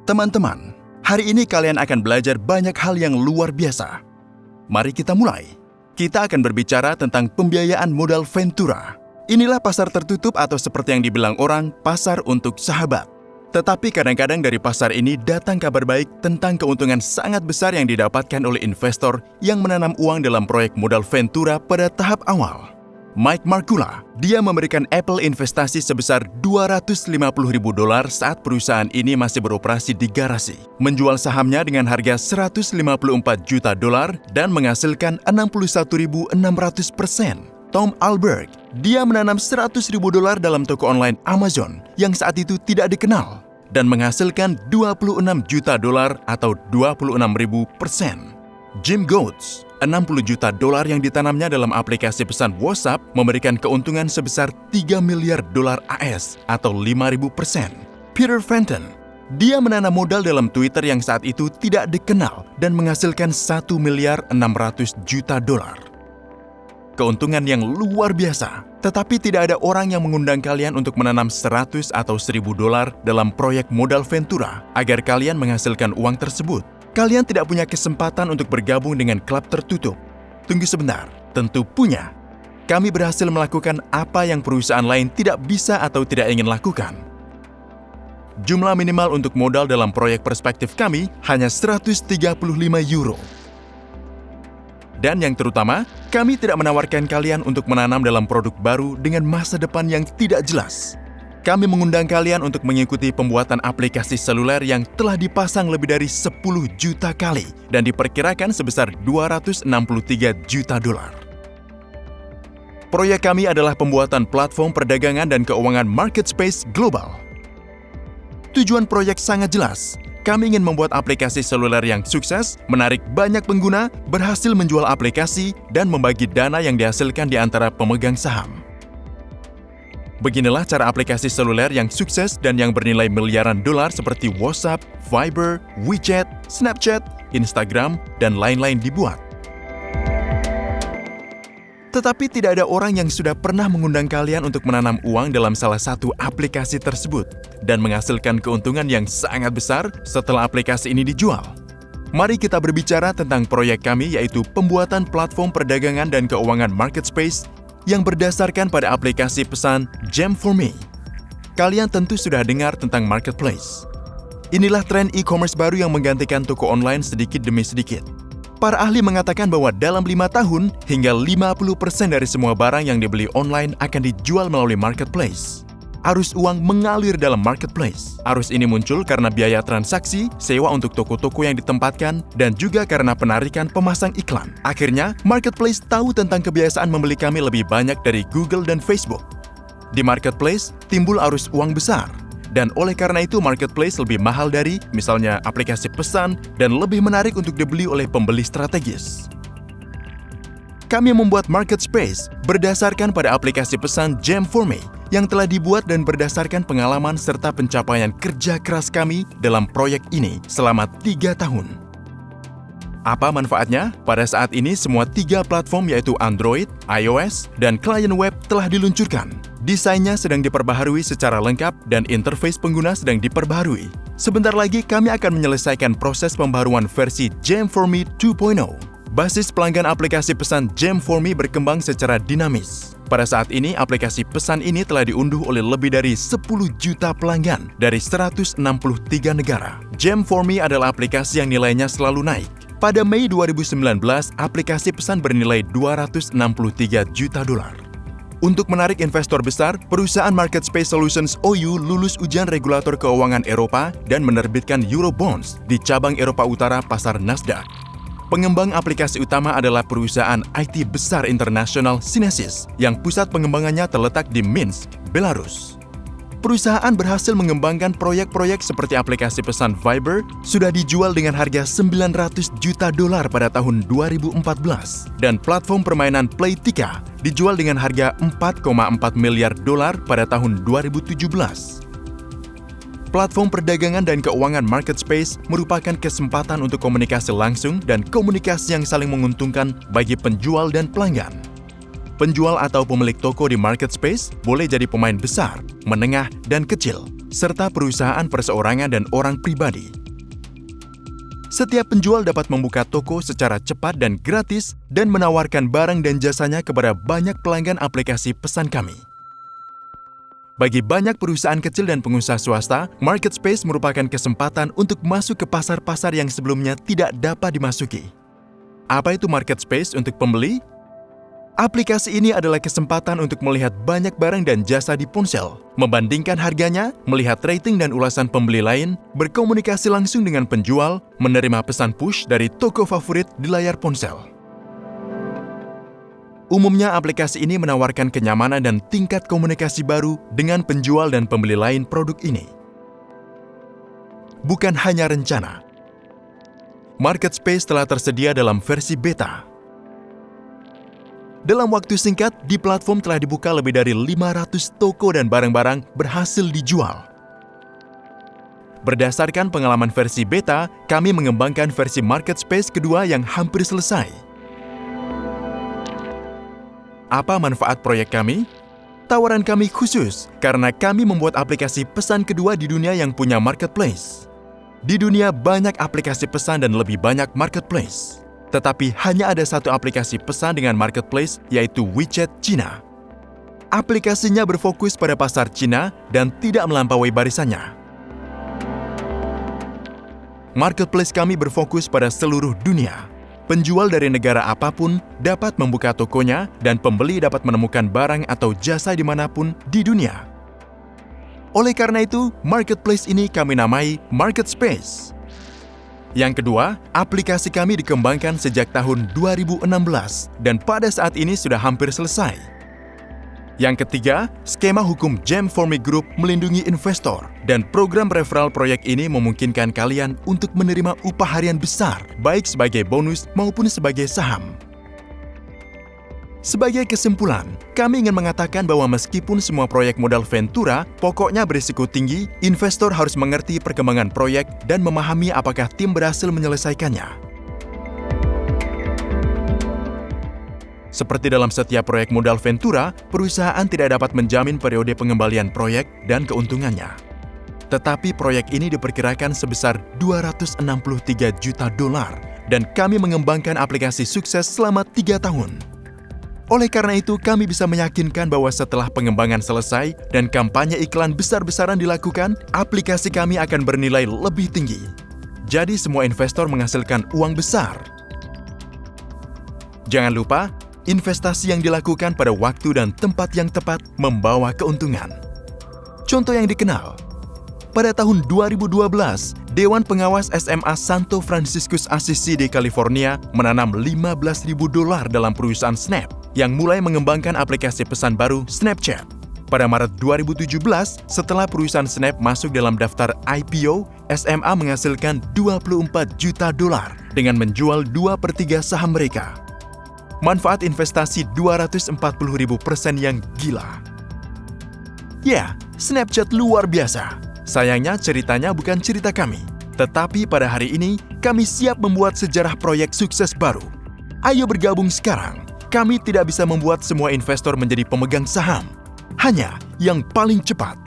Teman-teman, hari ini kalian akan belajar banyak hal yang luar biasa. Mari kita mulai. Kita akan berbicara tentang pembiayaan modal Ventura. Inilah pasar tertutup atau seperti yang dibilang orang, pasar untuk sahabat. Tetapi kadang-kadang dari pasar ini datang kabar baik tentang keuntungan sangat besar yang didapatkan oleh investor yang menanam uang dalam proyek modal Ventura pada tahap awal. Mike Markula, dia memberikan Apple investasi sebesar $250.000 saat perusahaan ini masih beroperasi di garasi, menjual sahamnya dengan harga $154 juta dan menghasilkan 61.600%. Tom Alberg, dia menanam $100.000 dalam toko online Amazon yang saat itu tidak dikenal dan menghasilkan $26 juta atau 26.000%. Jim Coates, $60 juta yang ditanamnya dalam aplikasi pesan WhatsApp memberikan keuntungan sebesar $3 miliar AS atau 5.000%. Peter Fenton, dia menanam modal dalam Twitter yang saat itu tidak dikenal dan menghasilkan $1 miliar 600 juta. Keuntungan yang luar biasa, tetapi tidak ada orang yang mengundang kalian untuk menanam $100 atau $1.000 dalam proyek modal Ventura agar kalian menghasilkan uang tersebut. Kalian tidak punya kesempatan untuk bergabung dengan klub tertutup. Tunggu sebentar, tentu punya. Kami berhasil melakukan apa yang perusahaan lain tidak bisa atau tidak ingin lakukan. Jumlah minimal untuk modal dalam proyek perspektif kami hanya €135. Dan yang terutama, kami tidak menawarkan kalian untuk menanam dalam produk baru dengan masa depan yang tidak jelas. Kami mengundang kalian untuk mengikuti pembuatan aplikasi seluler yang telah dipasang lebih dari 10 juta kali dan diperkirakan sebesar $263 juta. Proyek kami adalah pembuatan platform perdagangan dan keuangan market space global. Tujuan proyek sangat jelas. Kami ingin membuat aplikasi seluler yang sukses, menarik banyak pengguna, berhasil menjual aplikasi, dan membagi dana yang dihasilkan di antara pemegang saham. Beginilah cara aplikasi seluler yang sukses dan yang bernilai miliaran dolar seperti WhatsApp, Viber, WeChat, Snapchat, Instagram, dan lain-lain dibuat. Tetapi tidak ada orang yang sudah pernah mengundang kalian untuk menanam uang dalam salah satu aplikasi tersebut dan menghasilkan keuntungan yang sangat besar setelah aplikasi ini dijual. Mari kita berbicara tentang proyek kami yaitu pembuatan platform perdagangan dan keuangan market space yang berdasarkan pada aplikasi pesan Gem4Me. Kalian tentu sudah dengar tentang marketplace. Inilah tren e-commerce baru yang menggantikan toko online sedikit demi sedikit. Para ahli mengatakan bahwa dalam 5 tahun, hingga 50% dari semua barang yang dibeli online akan dijual melalui marketplace. Arus uang mengalir dalam marketplace. Arus ini muncul karena biaya transaksi, sewa untuk toko-toko yang ditempatkan, dan juga karena penarikan pemasang iklan. Akhirnya, marketplace tahu tentang kebiasaan membeli kami lebih banyak dari Google dan Facebook. Di marketplace, timbul arus uang besar. Dan oleh karena itu, marketplace lebih mahal dari, misalnya, aplikasi pesan dan lebih menarik untuk dibeli oleh pembeli strategis. Kami membuat market space berdasarkan pada aplikasi pesan Gem4Me yang telah dibuat dan berdasarkan pengalaman serta pencapaian kerja keras kami dalam proyek ini selama 3 tahun. Apa manfaatnya? Pada saat ini semua 3 platform yaitu Android, iOS, dan klien web telah diluncurkan. Desainnya sedang diperbaharui secara lengkap dan interface pengguna sedang diperbaharui. Sebentar lagi kami akan menyelesaikan proses pembaharuan versi Gem4Me 2.0. Basis pelanggan aplikasi pesan Gem4Me berkembang secara dinamis. Pada saat ini, aplikasi pesan ini telah diunduh oleh lebih dari 10 juta pelanggan dari 163 negara. Gem4Me adalah aplikasi yang nilainya selalu naik. Pada Mei 2019, aplikasi pesan bernilai $263 juta. Untuk menarik investor besar, perusahaan Market Space Solutions OU lulus ujian regulator keuangan Eropa dan menerbitkan Eurobonds di cabang Eropa Utara pasar Nasdaq. Pengembang aplikasi utama adalah perusahaan IT besar internasional Synesys yang pusat pengembangannya terletak di Minsk, Belarus. Perusahaan berhasil mengembangkan proyek-proyek seperti aplikasi pesan Viber sudah dijual dengan harga $900 juta pada tahun 2014 dan platform permainan Playtika dijual dengan harga $4,4 miliar pada tahun 2017. Platform perdagangan dan keuangan market space merupakan kesempatan untuk komunikasi langsung dan komunikasi yang saling menguntungkan bagi penjual dan pelanggan. Penjual atau pemilik toko di market space boleh jadi pemain besar, menengah, dan kecil, serta perusahaan perseorangan dan orang pribadi. Setiap penjual dapat membuka toko secara cepat dan gratis dan menawarkan barang dan jasanya kepada banyak pelanggan aplikasi pesan kami. Bagi banyak perusahaan kecil dan pengusaha swasta, Marketspace merupakan kesempatan untuk masuk ke pasar-pasar yang sebelumnya tidak dapat dimasuki. Apa itu Marketspace untuk pembeli? Aplikasi ini adalah kesempatan untuk melihat banyak barang dan jasa di ponsel, membandingkan harganya, melihat rating dan ulasan pembeli lain, berkomunikasi langsung dengan penjual, menerima pesan push dari toko favorit di layar ponsel. Umumnya aplikasi ini menawarkan kenyamanan dan tingkat komunikasi baru dengan penjual dan pembeli lain produk ini. Bukan hanya rencana, Marketspace telah tersedia dalam versi beta. Dalam waktu singkat, di platform telah dibuka lebih dari 500 toko dan barang-barang berhasil dijual. Berdasarkan pengalaman versi beta, kami mengembangkan versi Marketspace kedua yang hampir selesai. Apa manfaat proyek kami? Tawaran kami khusus karena kami membuat aplikasi pesan kedua di dunia yang punya marketplace. Di dunia banyak aplikasi pesan dan lebih banyak marketplace. Tetapi hanya ada satu aplikasi pesan dengan marketplace, yaitu WeChat Cina. Aplikasinya berfokus pada pasar Cina dan tidak melampaui barisannya. Marketplace kami berfokus pada seluruh dunia. Penjual dari negara apapun dapat membuka tokonya dan pembeli dapat menemukan barang atau jasa dimanapun di dunia. Oleh karena itu, Marketplace ini kami namai Marketspace. Yang kedua, aplikasi kami dikembangkan sejak tahun 2016 dan pada saat ini sudah hampir selesai. Yang ketiga, skema hukum Gem for Me Group melindungi investor dan program referral proyek ini memungkinkan kalian untuk menerima upah harian besar, baik sebagai bonus maupun sebagai saham. Sebagai kesimpulan, kami ingin mengatakan bahwa meskipun semua proyek modal Ventura pokoknya berisiko tinggi, investor harus mengerti perkembangan proyek dan memahami apakah tim berhasil menyelesaikannya. Seperti dalam setiap proyek modal Ventura, perusahaan tidak dapat menjamin periode pengembalian proyek dan keuntungannya. Tetapi proyek ini diperkirakan sebesar $263 juta dan kami mengembangkan aplikasi sukses selama 3 tahun. Oleh karena itu, kami bisa meyakinkan bahwa setelah pengembangan selesai dan kampanye iklan besar-besaran dilakukan, aplikasi kami akan bernilai lebih tinggi. Jadi semua investor menghasilkan uang besar. Jangan lupa, investasi yang dilakukan pada waktu dan tempat yang tepat membawa keuntungan. Contoh yang dikenal, pada tahun 2012, Dewan Pengawas SMA Santo Franciscus Assisi di California menanam $15.000 dalam perusahaan Snap yang mulai mengembangkan aplikasi pesan baru Snapchat. Pada Maret 2017, setelah perusahaan Snap masuk dalam daftar IPO, SMA menghasilkan $24 juta dengan menjual 2/3 saham mereka. Manfaat investasi 240.000% yang gila. Ya, Snapchat luar biasa. Sayangnya ceritanya bukan cerita kami. Tetapi pada hari ini, kami siap membuat sejarah proyek sukses baru. Ayo bergabung sekarang. Kami tidak bisa membuat semua investor menjadi pemegang saham. Hanya yang paling cepat.